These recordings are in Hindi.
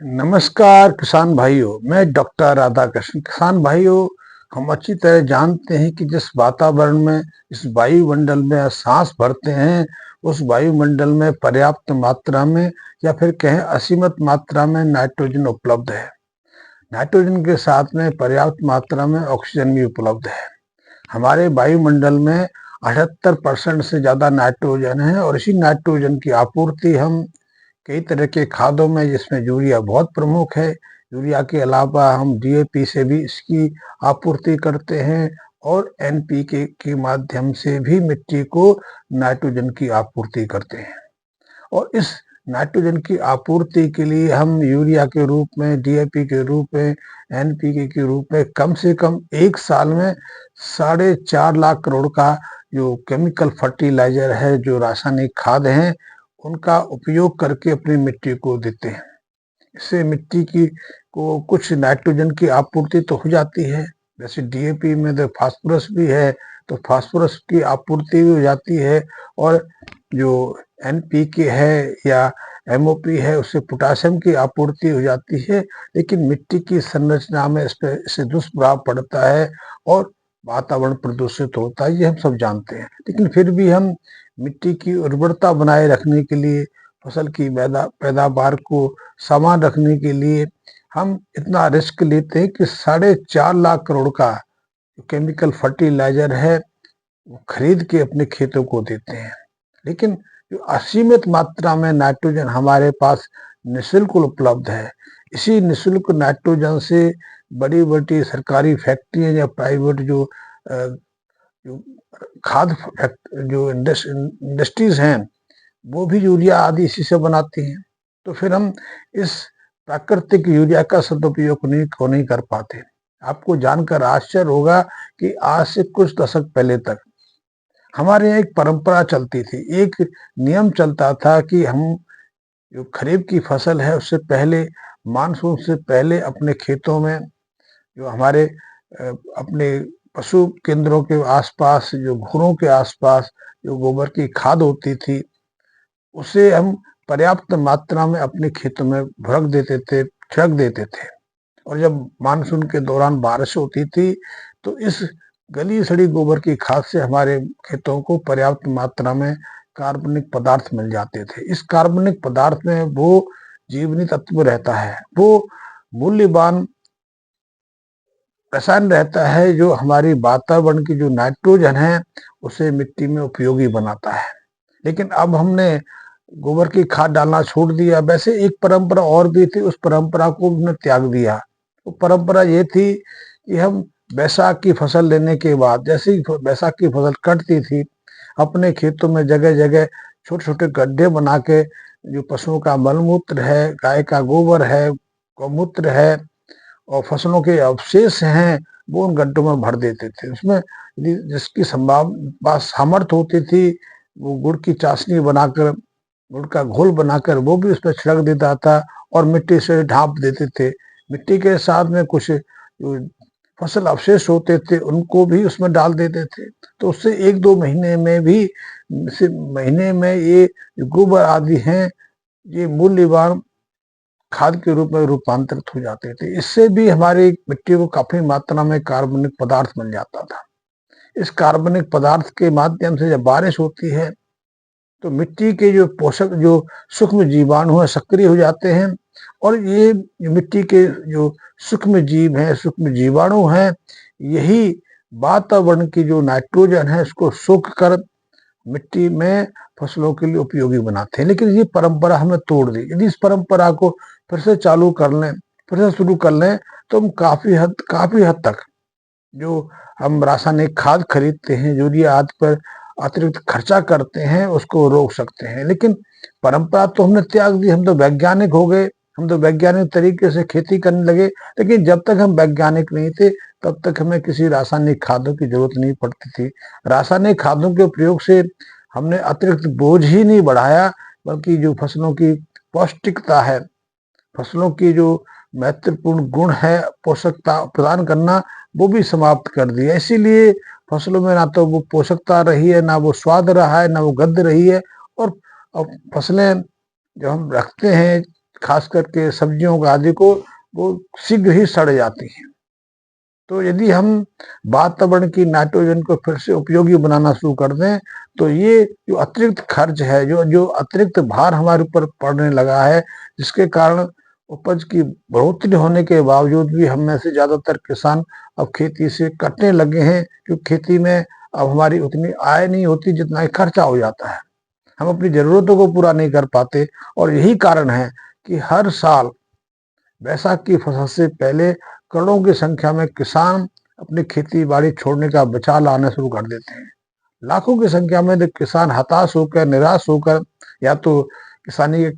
नमस्कार किसान भाइयों, मैं डॉक्टर राधाकृष्ण। किसान भाइयों, हम अच्छी तरह जानते हैं कि जिस वातावरण में, इस वायुमंडल में सांस भरते हैं, उस वायुमंडल में पर्याप्त मात्रा में या फिर कहें असीमित मात्रा में नाइट्रोजन उपलब्ध है। नाइट्रोजन के साथ में पर्याप्त मात्रा में ऑक्सीजन भी उपलब्ध है। हमारे वायुमंडल में 78% से ज्यादा नाइट्रोजन है और इसी नाइट्रोजन की आपूर्ति हम कई तरह के खादों में, जिसमें यूरिया बहुत प्रमुख है। यूरिया के अलावा हम डीएपी से भी इसकी आपूर्ति करते हैं और एनपीके के माध्यम से भी मिट्टी को नाइट्रोजन की आपूर्ति करते हैं। और इस नाइट्रोजन की आपूर्ति के लिए हम यूरिया के रूप में, डीएपी के रूप में, एनपीके के रूप में कम से कम एक साल में 4.5 लाख करोड़ का जो केमिकल फर्टिलाइजर है, जो रासायनिक खाद हैं, उनका उपयोग करके अपनी मिट्टी को देते हैं। इससे मिट्टी की को कुछ नाइट्रोजन की आपूर्ति तो हो जाती है। जैसे डीएपी में तो फास्फोरस भी है, तो फास्फोरस की आपूर्ति भी हो जाती है। और जो एनपीके है या एमओपी है, उससे पोटासियम की आपूर्ति हो जाती है। लेकिन मिट्टी की संरचना में इससे दुष्प्रभाव पड़ता है और वातावरण प्रदूषित होता है, ये हम सब जानते हैं। लेकिन फिर भी हम मिट्टी की उर्वरता बनाए रखने के लिए, फसल की पैदावार को समान रखने के लिए हम इतना रिस्क लेते हैं कि 4.5 लाख करोड़ का केमिकल फर्टिलाइजर है, वो खरीद के अपने खेतों को देते हैं। लेकिन जो असीमित मात्रा में नाइट्रोजन हमारे पास निःशुल्क उपलब्ध है, इसी निःशुल्क नाइट्रोजन से बड़ी बड़ी सरकारी फैक्ट्रियां या प्राइवेट जो जो खाद जो इंडस्ट्रीज हैं, वो भी यूरिया आदि इसी से बनाती हैं। तो फिर हम इस प्राकृतिक यूरिया का सदुपयोग नहीं कर पाते। आपको जानकर आश्चर्य होगा कि आज से कुछ दशक पहले तक हमारे यहाँ एक परंपरा चलती थी, एक नियम चलता था कि हम जो खरीफ की फसल है, उससे पहले, मानसून से पहले अपने खेतों में जो हमारे अपने पशु केंद्रों के आसपास, जो घरों के आसपास जो गोबर की खाद होती थी, उसे हम पर्याप्त मात्रा में अपने खेतों में भड़क देते थे, छिड़क देते थे। और जब मानसून के दौरान बारिश होती थी, तो इस गली सड़ी गोबर की खाद से हमारे खेतों को पर्याप्त मात्रा में कार्बनिक पदार्थ मिल जाते थे। इस कार्बनिक पदार्थ में वो जीवनी तत्व रहता है, वो मूल्यवान रसायन रहता है, जो हमारी वातावरण की जो नाइट्रोजन है, उसे मिट्टी में उपयोगी बनाता है। लेकिन अब हमने गोबर की खाद डालना छोड़ दिया। वैसे एक परंपरा और भी थी, उस परंपरा को हमने त्याग दिया। वो परंपरा ये थी कि हम बैसाख की फसल लेने के बाद, जैसे ही बैसाख की फसल कटती थी, अपने खेतों में जगह जगह छोटे छोटे गड्ढे बना के जो पशुओं का मलमूत्र है, गाय का गोबर है, गौमूत्र है और फसलों के अवशेष हैं, वो उन गड्ढों में भर देते थे। उसमें जिसकी संभावना सामर्थ्य होती थी, वो गुड़ की चाशनी बनाकर, गुड़ का घोल बनाकर वो भी उसमें छिड़क देता था और मिट्टी से ढांप देते थे। मिट्टी के साथ में कुछ जो फसल अवशेष होते थे, उनको भी उसमें डाल देते थे। तो उससे 1-2 महीने में भी, महीने में ये गोबर आदि हैं, ये मूल्यवान खाद के रूप में रूपांतरित हो जाते थे। इससे भी हमारी मिट्टी को काफी मात्रा में कार्बनिक पदार्थ मिल जाता था। इस कार्बनिक पदार्थ के माध्यम से जब बारिश होती है, तो मिट्टी के जो पोषक, जो सूक्ष्म जीवाणु है, सक्रिय हो जाते हैं और ये मिट्टी के जो सूक्ष्म जीव हैं, सूक्ष्म जीवाणु हैं, यही वातावरण की जो नाइट्रोजन है, उसको सोख कर मिट्टी में फसलों के लिए उपयोगी बनाते हैं। लेकिन ये परंपरा हमें तोड़ दी। यदि इस परंपरा को फिर से चालू कर लें, फिर से शुरू कर लें, तो हम काफी हद तक जो हम रासायनिक खाद खरीदते हैं, यूरिया आदि पर अतिरिक्त खर्चा करते हैं, उसको रोक सकते हैं। लेकिन परंपरा तो हमने त्याग दी, हम तो वैज्ञानिक हो गए, हम तो वैज्ञानिक तरीके से खेती करने लगे। लेकिन जब तक हम वैज्ञानिक नहीं थे, तब तक हमें किसी रासायनिक खादों की जरूरत नहीं पड़ती थी। रासायनिक खादों के प्रयोग से हमने अतिरिक्त बोझ ही नहीं बढ़ाया, बल्कि जो फसलों की पौष्टिकता है, फसलों की जो महत्वपूर्ण गुण है पोषकता प्रदान करना, वो भी समाप्त कर दिया। इसीलिए फसलों में ना तो वो पोषकता रही है, ना वो स्वाद रहा है, ना वो गंध रही है। और अब फसलें जो हम रखते हैं, खास करके सब्जियों का आदि को, वो शीघ्र ही सड़ जाती हैं। तो यदि हम वातावरण की नाइट्रोजन को फिर से उपयोगी बनाना शुरू कर दें, तो ये जो अतिरिक्त खर्च है, जो जो अतिरिक्त भार हमारे ऊपर पड़ने लगा है, जिसके कारण उपज की बढ़ोतरी होने के बावजूद भी हम में से ज्यादातर किसान अब खेती से कटने लगे हैं, क्योंकि खेती में अब हमारी उतनी आय नहीं होती जितना ही खर्चा हो जाता है। हम अपनी जरूरतों को पूरा नहीं कर पाते, और यही कारण है कि हर साल बैसाख की फसल से पहले करोड़ों की संख्या में किसान अपनी खेती बाड़ी छोड़ने का बचाव लाना शुरू कर देते हैं। लाखों की संख्या में तो किसान हताश होकर, निराश होकर, या तो किसानी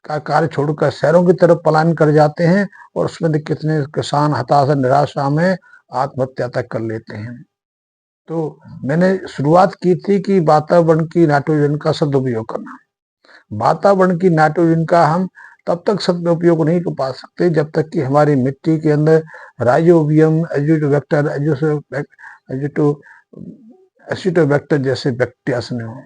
का कार्य छोड़कर शहरों की तरफ पलायन कर जाते हैं, और उसमें तो कितने किसान हताश और निराशा में आत्महत्या तक कर लेते हैं। तो मैंने शुरुआत की थी कि वातावरण की नाइट्रोजन का सदुपयोग करना। वातावरण की नाइट्रोजन का हम तब तक सदुपयोग नहीं कर पा सकते जब तक कि हमारी मिट्टी के अंदर राइजोबियम, एजिटोबैक्टर, एसिटोबैक्टर जैसे बैक्टीरिया नहीं हो।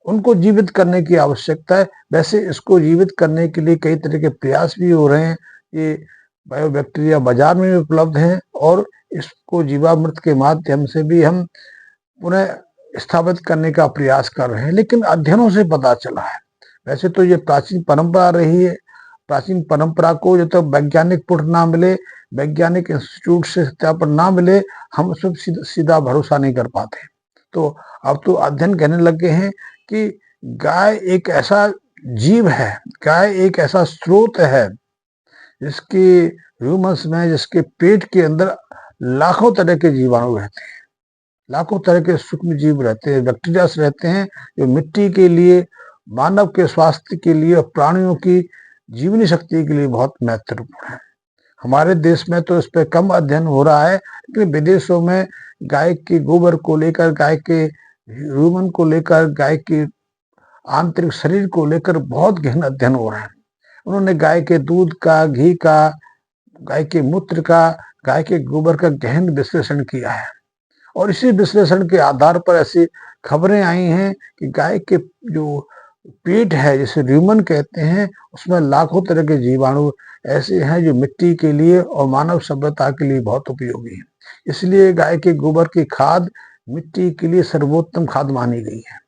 उनको जीवित करने की आवश्यकता है। वैसे इसको जीवित करने के लिए कई तरह के प्रयास भी हो रहे हैं। ये बायोबैक्टीरिया बाजार में भी उपलब्ध हैं, और इसको जीवामृत के माध्यम से भी हम पुनः स्थापित करने का प्रयास कर रहे हैं। लेकिन अध्ययनों से पता चला है, वैसे तो ये प्राचीन परंपरा रही है, प्राचीन परंपरा को जब तक वैज्ञानिक पुष्टि ना मिले, वैज्ञानिक इंस्टीट्यूट से सत्यापन ना मिले, हम उस पर सीधा भरोसा नहीं कर पाते। तो अब तो अध्ययन कहने लगे हैं कि गाय एक ऐसा जीव है, गाय एक ऐसा स्रोत है जिसके ह्यूमन्स में, जिसके पेट के अंदर लाखों तरह के जीवाणु रहते हैं, लाखों तरह के सूक्ष्म जीव रहते हैं, बैक्टीरिया रहते हैं, जो मिट्टी के लिए, मानव के स्वास्थ्य के लिए और प्राणियों की जीवनी शक्ति के लिए बहुत महत्वपूर्ण है। हमारे देश में तो इस पर कम अध्ययन हो रहा है, लेकिन विदेशों में गाय के गोबर को लेकर, गाय के ह्यूमन को लेकर, गाय के आंतरिक शरीर को लेकर बहुत गहन अध्ययन हो रहा है। उन्होंने गाय के दूध का, घी का, गाय के मूत्र का, गाय के गोबर का गहन विश्लेषण किया है, और इसी विश्लेषण के आधार पर ऐसी खबरें आई हैं कि गाय के जो पेट है, जिसे र्यूमन कहते हैं, उसमें लाखों तरह के जीवाणु ऐसे हैं जो मिट्टी के लिए और मानव सभ्यता के लिए बहुत उपयोगी है। इसलिए गाय के गोबर की खाद मिट्टी के लिए सर्वोत्तम खाद मानी गई है।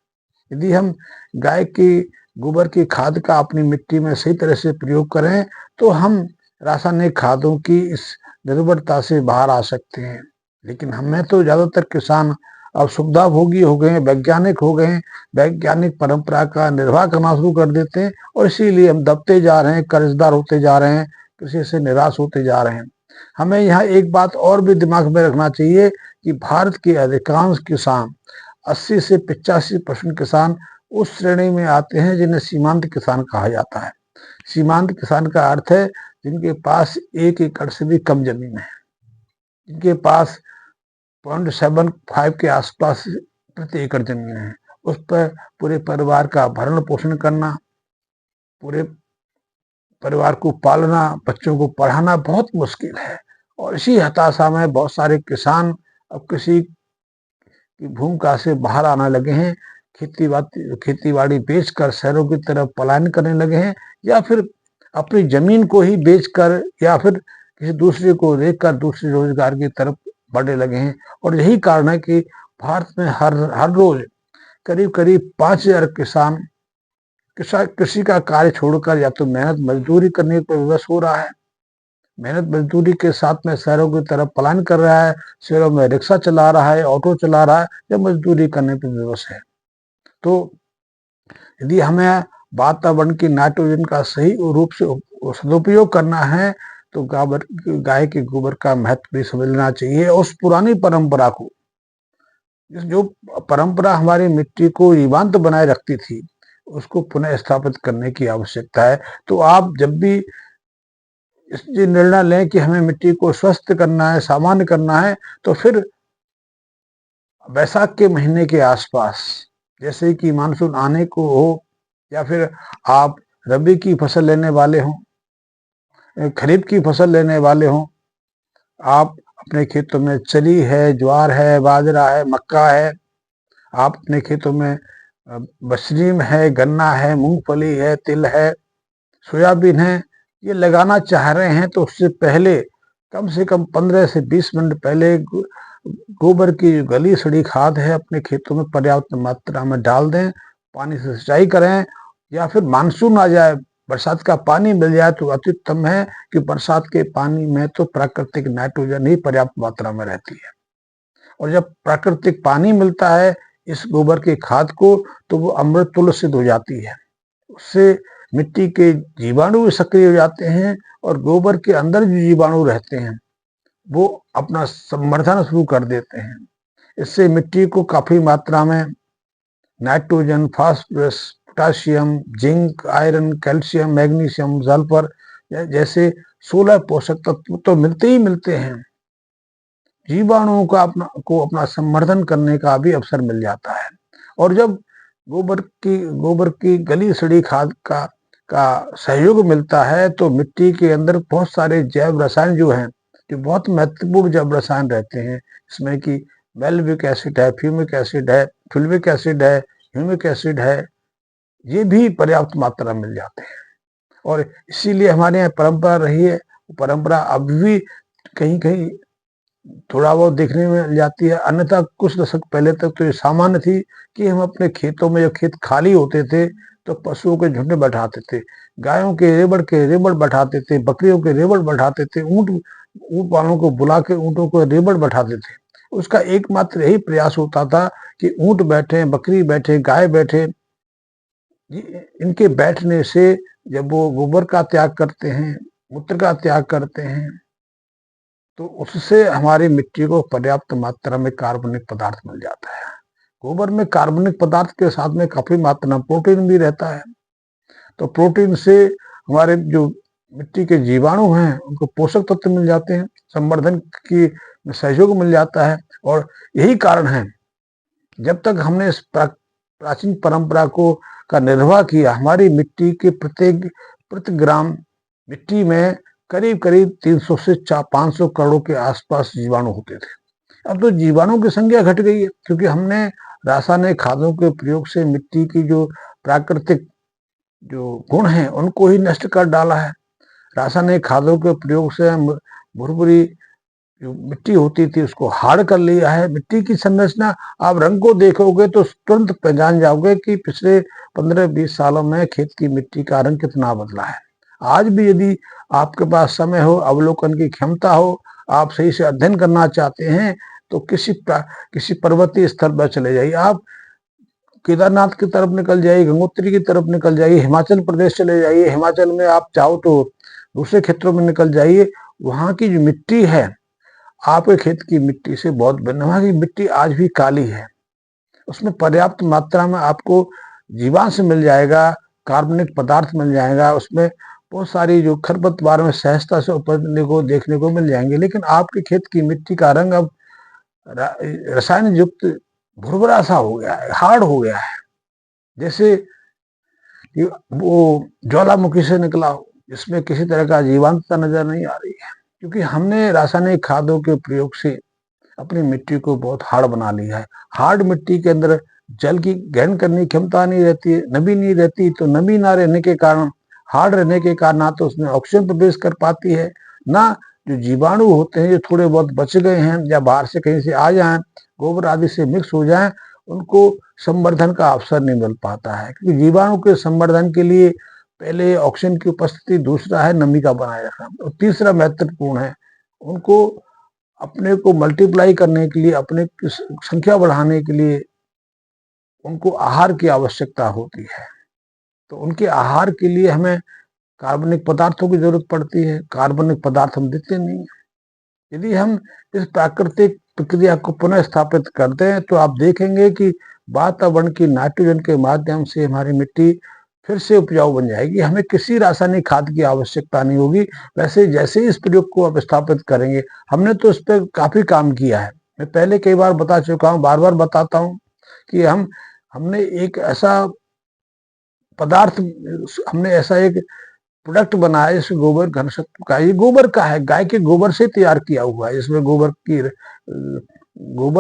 यदि हम गाय के गोबर की खाद का अपनी मिट्टी में सही तरह से प्रयोग करें, तो हम रासायनिक खादों की इस निर्भरता से बाहर आ सकते हैं। लेकिन हमें तो ज्यादातर किसान अब सुविधा भोगी हो गए हैं, वैज्ञानिक हो गए हैं, वैज्ञानिक परंपरा का निर्वाह करना शुरू कर देते हैं, और इसीलिए हम दबते जा रहे हैं, कर्जदार होते जा रहे हैं, कृषि से निराश होते जा रहे हैं। हमें यहाँ एक बात और भी दिमाग में रखना चाहिए कि भारत के अधिकांश किसान, 80 से 85% किसान उस श्रेणी में आते हैं जिन्हें सीमांत किसान कहा जाता है। सीमांत किसान का अर्थ है जिनके पास 1 एकड़ से भी कम जमीन है, जिनके पास 0.75 के आसपास प्रति एकड़ जमीन है। उस पर पूरे परिवार का भरण पोषण करना, पूरे परिवार को पालना, बच्चों को पढ़ाना बहुत मुश्किल है। और इसी हताशा में बहुत सारे किसान अब कृषि की भूमिका से बाहर आने लगे हैं, खेती बाड़ी बेचकर शहरों की तरफ पलायन करने लगे हैं, या फिर अपनी जमीन को ही बेचकर, या फिर किसी दूसरे को देखकर दूसरे रोजगार की तरफ बढ़ने लगे हैं। और यही कारण है कि भारत में हर रोज करीब करीब 5,000 किसान कृषि का कार्य छोड़कर या तो मेहनत मजदूरी करने पर विवश हो रहा है, मेहनत मजदूरी के साथ में शहरों की तरफ पलायन कर रहा है, शहरों में रिक्शा चला रहा है, ऑटो चला रहा है, या मजदूरी करने पर विवश है। तो यदि हमें वातावरण की नाइट्रोजन का सही रूप से सदुपयोग करना है, तो गाय के गोबर का महत्व भी समझना चाहिए। उस पुरानी परंपरा को, जो परंपरा हमारी मिट्टी को जीवंत बनाए रखती थी, उसको पुनः स्थापित करने की आवश्यकता है। तो आप जब भी ये निर्णय लें कि हमें मिट्टी को स्वस्थ करना है, सामान्य करना है, तो फिर बैसाख के महीने के आसपास, जैसे कि मानसून आने को हो, या फिर आप रबी की फसल लेने वाले हों, खरीफ की फसल लेने वाले हों, आप अपने खेतों में चरी है, ज्वार है, बाजरा है, मक्का है, आप अपने खेतों में मशरूम है, गन्ना है, मूंगफली है, तिल है, सोयाबीन है, ये लगाना चाह रहे हैं तो उससे पहले कम से कम 15 से 20 मिनट पहले गोबर की जो गली सड़ी खाद है अपने खेतों में पर्याप्त मात्रा में डाल दें, पानी से सिंचाई करें, या फिर मानसून आ जाए, बरसात का पानी मिल जाए तो अति उत्तम है, कि बरसात के पानी में तो प्राकृतिक नाइट्रोजन ही पर्याप्त मात्रा में रहती है, और जब प्राकृतिक पानी मिलता है इस गोबर की खाद को तो वो अमृत तुल्य सिद्ध हो जाती है। उससे मिट्टी के जीवाणु भी सक्रिय हो जाते हैं, और गोबर के अंदर जो जीवाणु रहते हैं वो अपना संवर्धन शुरू कर देते हैं। इससे मिट्टी को काफी मात्रा में nitrogen, phosphorus, potassium, zinc, iron, calcium, magnesium, sulphur जैसे 16 पोषक तत्व तो मिलते ही मिलते हैं। जीवाणुओं का अपना संवर्धन करने का भी अवसर मिल जाता है। और जब गोबर की गली सड़ी खाद का सहयोग मिलता है तो मिट्टी के अंदर बहुत सारे जैव रसायन जो हैं, जो बहुत महत्वपूर्ण जैव रसायन रहते हैं, इसमें कि मेल्विक एसिड है, फ्यूमिक एसिड है, फुल्विक एसिड है, ह्यूमिक एसिड है, ये भी पर्याप्त मात्रा में मिल जाते हैं। और इसीलिए हमारे यहाँ परंपरा रही है, परंपरा अब भी कहीं कहीं थोड़ा बहुत देखने में मिल जाती है, अन्यथा कुछ दशक पहले तक तो ये सामान्य थी कि हम अपने खेतों में जब खेत खाली होते थे तो पशुओं के झुंड बैठाते थे, गायों के रेबड़ बैठाते थे, बकरियों के रेबड़ बैठाते थे, ऊँट वालों को बुला के ऊँटों को रेबड़ बैठाते थे। उसका एकमात्र यही प्रयास होता था कि ऊँट बैठे, बकरी बैठे, गाय बैठे, इनके बैठने से जब वो गोबर का त्याग करते हैं, मूत्र का त्याग करते हैं, तो उससे हमारी मिट्टी को पर्याप्त मात्रा में कार्बनिक पदार्थ मिल जाता है। गोबर में कार्बनिक पदार्थ के साथ में काफी मात्रा में प्रोटीन भी रहता है, तो प्रोटीन से हमारे जो मिट्टी के जीवाणु हैं उनको पोषक तत्व मिल जाते हैं, संवर्धन की सहयोग मिल जाता है। और यही कारण है, जब तक हमने इस प्राचीन परंपरा को का निर्वाह किया, हमारी मिट्टी के प्रति ग्राम मिट्टी में करीब करीब 300 से 500 करोड़ के आसपास जीवाणु होते थे। अब तो जीवाणु की संख्या घट गई है, क्योंकि हमने रासायनिक खादों के प्रयोग से मिट्टी की जो प्राकृतिक जो गुण हैं उनको ही नष्ट कर डाला है। रासायनिक खादों के प्रयोग से भुरभुरी जो मिट्टी होती थी उसको हार्ड कर लिया है। मिट्टी की संरचना आप रंग को देखोगे तो तुरंत पहचान जाओगे कि पिछले 15-20 सालों में खेत की मिट्टी का रंग कितना बदला है। आज भी यदि आपके पास समय हो, अवलोकन की क्षमता हो, आप सही से अध्ययन करना चाहते हैं तो किसी पर्वतीय स्थल पर चले जाइए, आप केदारनाथ की तरफ निकल जाइए, गंगोत्री की तरफ निकल जाइए, हिमाचल प्रदेश चले जाइए, हिमाचल में आप चाहो तो दूसरे क्षेत्रों में निकल जाइए, वहां की जो मिट्टी है आपके खेत की मिट्टी से बहुत भिन्न। वहां की मिट्टी आज भी काली है, उसमें पर्याप्त मात्रा में आपको जीवांश मिल जाएगा, कार्बनिक पदार्थ मिल जाएगा, उसमें बहुत सारी जो खरपतवार में सहजता से उपजने को देखने को मिल जाएंगे। लेकिन आपके खेत की मिट्टी का रंग अब रसायन युक्त भुरभुरा सा हो गया है, हार्ड हो गया है, जैसे वो ज्वालामुखी से निकला हो, जिसमें किसी तरह का जीवंतता नजर नहीं आ रही है, क्योंकि हमने रासायनिक खादों के प्रयोग से अपनी मिट्टी को बहुत हार्ड बना लिया है। हार्ड मिट्टी के अंदर जल की ग्रहण करने की क्षमता नहीं रहती है, नमी नहीं रहती, तो नमी ना रहने के कारण, हार्ड रहने के कारण ना तो उसमें ऑक्सीजन प्रवेश कर पाती है, ना जो जीवाणु होते हैं जो थोड़े बहुत बच गए हैं या बाहर से कहीं से आ जाएं, गोबर आदि से मिक्स हो जाएं, उनको संवर्धन का अवसर नहीं मिल पाता है। क्योंकि जीवाणु के संवर्धन के लिए पहले ऑक्सीजन की उपस्थिति, दूसरा है नमी का बनाए रखना, और तीसरा महत्वपूर्ण है उनको अपने को मल्टीप्लाई करने के लिए, अपने की संख्या बढ़ाने के लिए उनको आहार की आवश्यकता होती है। तो उनके आहार के लिए हमें कार्बनिक पदार्थों की जरूरत पड़ती है, कार्बनिक पदार्थ हम देते नहीं हैं। यदि हम इस प्राकृतिक प्रक्रिया को पुनः स्थापित करते हैं तो आप देखेंगे कि वातावरण की नाइट्रोजन के माध्यम से हमारी मिट्टी फिर से उपजाऊ बन जाएगी, हमें किसी रासायनिक खाद की आवश्यकता नहीं होगी। वैसे जैसे इस प्रयोग को आप स्थापित करेंगे, हमने तो इस पर काफी काम किया है, मैं पहले कई बार बता चुका हूँ, बार बार बताता हूँ कि हमने एक ऐसा पदार्थ, हमने ऐसा एक प्रोडक्ट बनाया है, इस गोबर घन सत्व का, ये गोबर का है, गाय के गोबर से तैयार किया हुआ है, इसमें गोबर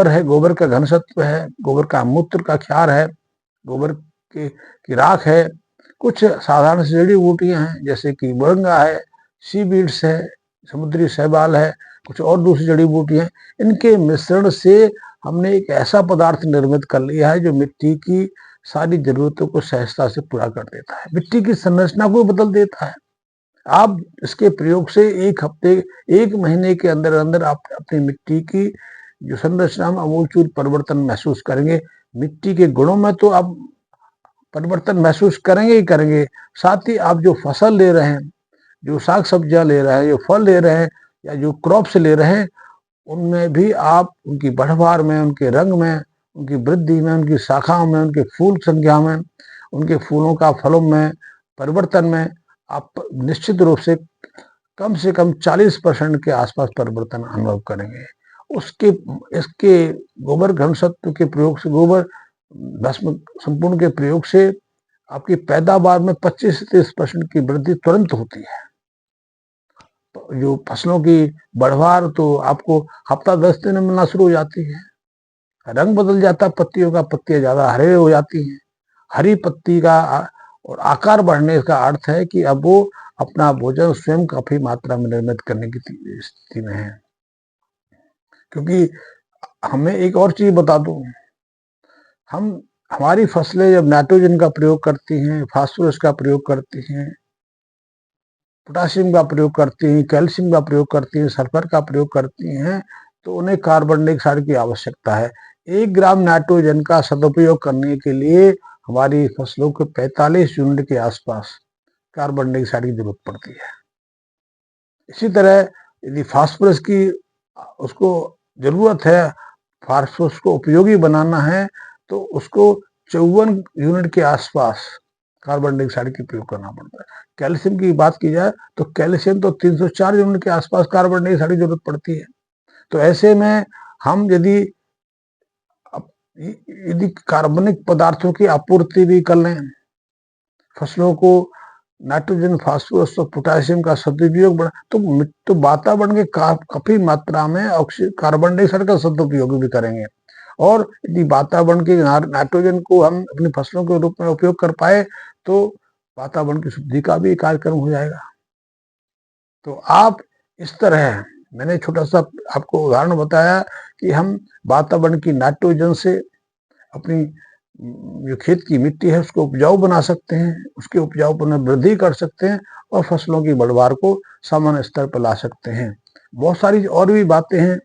है, गोबर का घन सत्व है, गोबर का मूत्र का क्षार है, गोबर की राख है, कुछ साधारण जड़ी बूटियां हैं जैसे कि मोरिंगा है, सी बीड्स है, समुद्री शैवाल है, कुछ और दूसरी जड़ी बूटियां हैं। इनके मिश्रण से हमने एक ऐसा पदार्थ निर्मित कर लिया है जो मिट्टी की सारी जरूरतों को सहजता से पूरा कर देता है, मिट्टी की संरचना को बदल देता है। आप इसके प्रयोग से एक हफ्ते, एक महीने के अंदर अंदर आप अपनी मिट्टी की जो संरचना में आमूलचूल परिवर्तन महसूस करेंगे। मिट्टी के गुणों में तो आप परिवर्तन महसूस करेंगे ही करेंगे, साथ ही आप जो फसल ले रहे हैं, जो साग सब्जियां ले रहे हैं, जो फल ले रहे हैं या जो क्रॉप्स ले रहे हैं, उनमें भी आप उनकी बढ़वार में, उनके रंग में, उनकी वृद्धि में, उनकी शाखाओं में, उनके फूल संख्या में, उनके फूलों का फलों में परिवर्तन में आप निश्चित रूप से कम 40% के आसपास परिवर्तन अनुभव करेंगे। उसके इसके गोबर घनसत्व के प्रयोग से, गोबर भस्म संपूर्ण के प्रयोग से आपकी पैदावार में 25 से 30% की वृद्धि तुरंत होती है। जो फसलों की बढ़वार तो आपको हफ्ता 10 दिन में मिलना शुरू हो जाती है। रंग बदल जाता है पत्तियों का, पत्तियां ज्यादा हरे हो जाती हैं। हरी पत्ती का और आकार बढ़ने का अर्थ है कि अब वो अपना भोजन स्वयं काफी मात्रा में निर्मित करने की स्थिति में है। क्योंकि हमें एक और चीज बता दूं, हमारी फसलें जब नाइट्रोजन का प्रयोग करती हैं, फास्फोरस का प्रयोग करती हैं, पोटाशियम का प्रयोग करती हैं, कैल्शियम का प्रयोग करती हैं, सल्फर का प्रयोग करती हैं, तो उन्हें कार्बन डाइऑक्साइड की आवश्यकता है। 1 ग्राम नाइट्रोजन का सदुपयोग करने के लिए हमारी फसलों को 45 यूनिट के आसपास कार्बन डाइऑक्साइड की जरूरत पड़ती है। इसी तरह यदि फास्फोरस की उसको जरूरत है, फास्फोरस को उपयोगी बनाना है, तो उसको 54 यूनिट के आसपास कार्बन डाइऑक्साइड की प्रयोग करना पड़ता है। कैल्शियम की बात की जाए तो कैल्शियम तो 304 यूनिट के आसपास कार्बन डाइऑक्साइड की जरूरत पड़ती है। तो ऐसे में हम यदि कार्बनिक पदार्थों की आपूर्ति भी कर लें, फसलों को नाइट्रोजन, फास्फोरस और पोटाशियम का सदुपयोग बढ़ा तो वातावरण के काफी मात्रा में कार्बन डाइऑक्साइड का सदुपयोग भी करेंगे। और यदि वातावरण के नाइट्रोजन को हम अपनी फसलों के रूप में उपयोग कर पाए तो वातावरण की शुद्धि का भी कार्यक्रम हो जाएगा। तो आप इस तरह, मैंने छोटा सा आपको उदाहरण बताया कि हम वातावरण की नाइट्रोजन से अपनी जो खेत की मिट्टी है उसको उपजाऊ बना सकते हैं, उसके उपजाऊपन में वृद्धि कर सकते हैं और फसलों की बढ़वार को सामान्य स्तर पर ला सकते हैं। बहुत सारी और भी बातें हैं